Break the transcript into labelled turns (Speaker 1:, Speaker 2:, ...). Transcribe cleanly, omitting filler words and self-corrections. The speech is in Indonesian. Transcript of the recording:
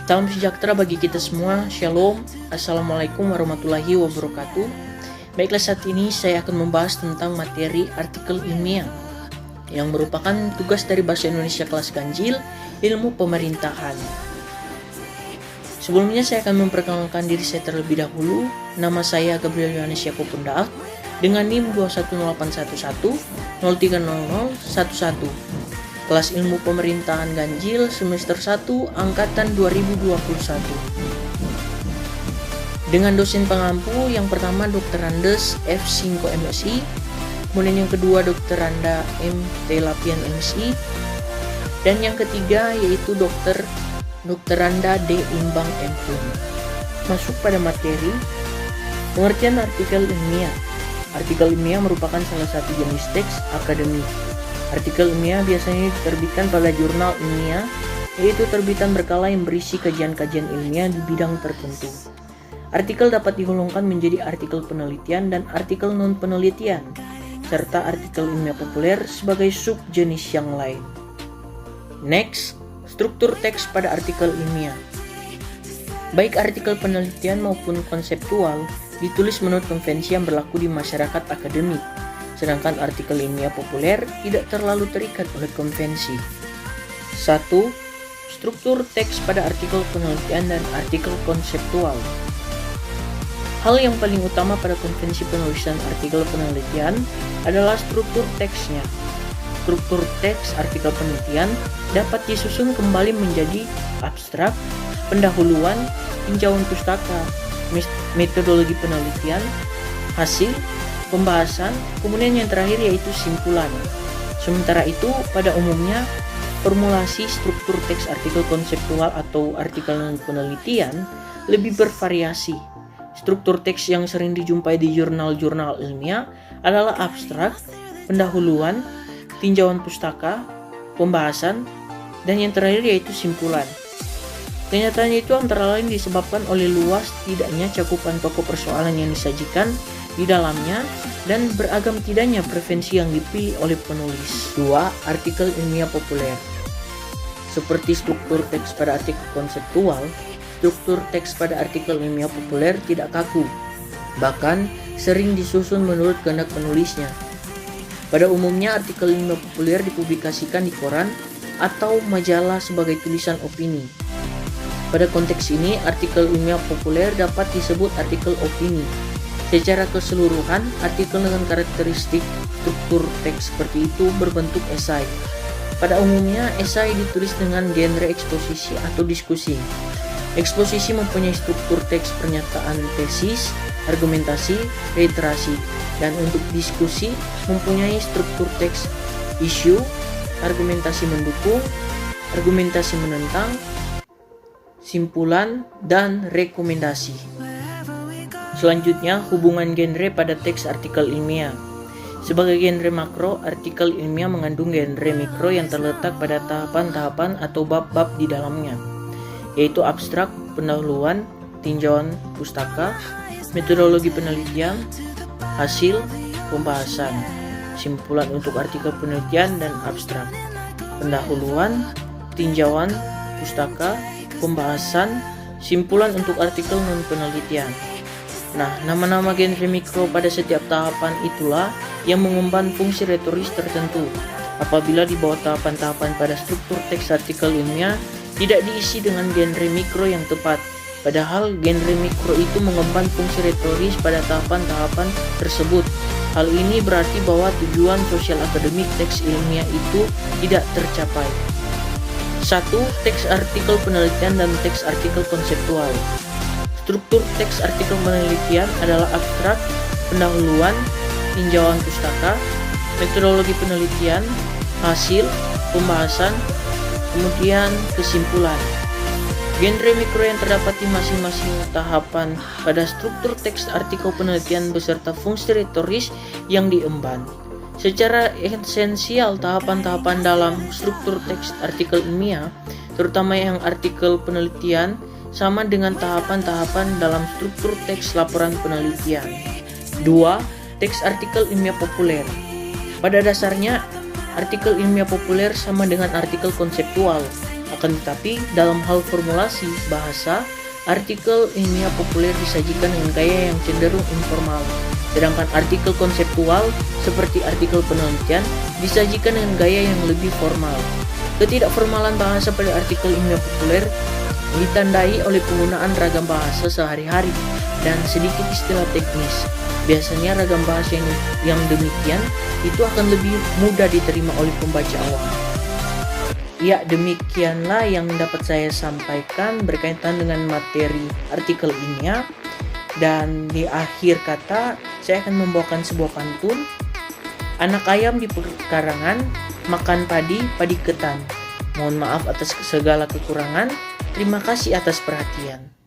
Speaker 1: Salam sejahtera bagi kita semua. Shalom. Assalamualaikum warahmatullahi wabarakatuh. Baiklah, saat ini saya akan membahas tentang materi artikel ilmiah yang merupakan tugas dari Bahasa Indonesia kelas ganjil ilmu pemerintahan. Sebelumnya saya akan memperkenalkan diri saya terlebih dahulu. Nama saya Gabriel Yohanes Yakob Pundak dengan NIM 210811 030011. Kelas Ilmu Pemerintahan Ganjil semester 1 angkatan 2021. Dengan dosen pengampu yang pertama Dr. Andes F. Singko MSI, kemudian yang kedua Dr. Randa M. T. Lapian MSI, dan yang ketiga yaitu Dr. Randa D. Imbang M.Pun. Masuk pada materi, pengertian artikel ilmiah. Artikel ilmiah merupakan salah satu jenis teks akademik. Artikel ilmiah biasanya diterbitkan pada jurnal ilmiah, yaitu terbitan berkala yang berisi kajian-kajian ilmiah di bidang tertentu. Artikel dapat digolongkan menjadi artikel penelitian dan artikel non-penelitian, serta artikel ilmiah populer sebagai subjenis yang lain. Next, struktur teks pada artikel ilmiah. Baik artikel penelitian maupun konseptual ditulis menurut konvensi yang berlaku di masyarakat akademik. Sedangkan artikel ilmiah populer tidak terlalu terikat oleh konvensi. 1. Struktur teks pada artikel penelitian dan artikel konseptual. Hal yang paling utama pada konvensi penulisan artikel penelitian adalah struktur teksnya. Struktur teks artikel penelitian dapat disusun kembali menjadi abstrak, pendahuluan, tinjauan pustaka, metodologi penelitian, hasil, pembahasan, kemudian yang terakhir yaitu simpulan. Sementara itu, pada umumnya, formulasi struktur teks artikel konseptual atau artikel penelitian lebih bervariasi. Struktur teks yang sering dijumpai di jurnal-jurnal ilmiah adalah abstrak, pendahuluan, tinjauan pustaka, pembahasan, dan yang terakhir yaitu simpulan. Kenyataannya itu antara lain disebabkan oleh luas tidaknya cakupan pokok persoalan yang disajikan di dalamnya dan beragam tidaknya preferensi yang dipilih oleh penulis. 2. Artikel ilmiah populer. Seperti struktur teks pada artikel konseptual, struktur teks pada artikel ilmiah populer tidak kaku, bahkan sering disusun menurut kehendak penulisnya. Pada umumnya artikel ilmiah populer dipublikasikan di koran atau majalah sebagai tulisan opini. Pada konteks ini, artikel ilmiah populer dapat disebut artikel opini. Secara keseluruhan, artikel dengan karakteristik struktur teks seperti itu berbentuk esai. Pada umumnya, esai ditulis dengan genre eksposisi atau diskusi. Eksposisi mempunyai struktur teks pernyataan tesis, argumentasi, reiterasi, dan untuk diskusi mempunyai struktur teks isu, argumentasi mendukung, argumentasi menentang, simpulan, dan rekomendasi. Selanjutnya, hubungan genre pada teks artikel ilmiah. Sebagai genre makro, artikel ilmiah mengandung genre mikro yang terletak pada tahapan-tahapan atau bab-bab di dalamnya, yaitu abstrak, pendahuluan, tinjauan pustaka, metodologi penelitian, hasil, pembahasan, simpulan untuk artikel penelitian dan abstrak, pendahuluan, tinjauan pustaka, pembahasan, simpulan untuk artikel non-penelitian. Nah, nama-nama genre mikro pada setiap tahapan itulah yang mengemban fungsi retoris tertentu. Apabila di bawah tahapan-tahapan pada struktur teks artikel ilmiah tidak diisi dengan genre mikro yang tepat, padahal genre mikro itu mengemban fungsi retoris pada tahapan-tahapan tersebut. Hal ini berarti bahwa tujuan sosial akademik teks ilmiah itu tidak tercapai. 1. Teks artikel penelitian dan teks artikel konseptual. Struktur teks artikel penelitian adalah abstrak, pendahuluan, tinjauan pustaka, metodologi penelitian, hasil, pembahasan, kemudian kesimpulan. Genre mikro yang terdapat di masing-masing tahapan pada struktur teks artikel penelitian beserta fungsi retoris yang diemban. Secara esensial, tahapan-tahapan dalam struktur teks artikel ilmiah, terutama yang artikel penelitian, sama dengan tahapan-tahapan dalam struktur teks laporan penelitian. 2. Teks artikel ilmiah populer. Pada dasarnya, artikel ilmiah populer sama dengan artikel konseptual. Akan tetapi, dalam hal formulasi bahasa, artikel ilmiah populer disajikan dengan gaya yang cenderung informal, sedangkan artikel konseptual seperti artikel penelitian disajikan dengan gaya yang lebih formal. Ketidakformalan bahasa pada artikel ilmiah populer ditandai oleh penggunaan ragam bahasa sehari-hari dan sedikit istilah teknis. Biasanya ragam bahasa yang demikian itu akan lebih mudah diterima oleh pembaca awam. Ya, demikianlah yang dapat saya sampaikan berkaitan dengan materi artikel ilmiah. Dan di akhir kata, saya akan membawakan sebuah pantun. Anak ayam di pekarangan, makan padi, padi ketan. Mohon maaf atas segala kekurangan. Terima kasih atas perhatian.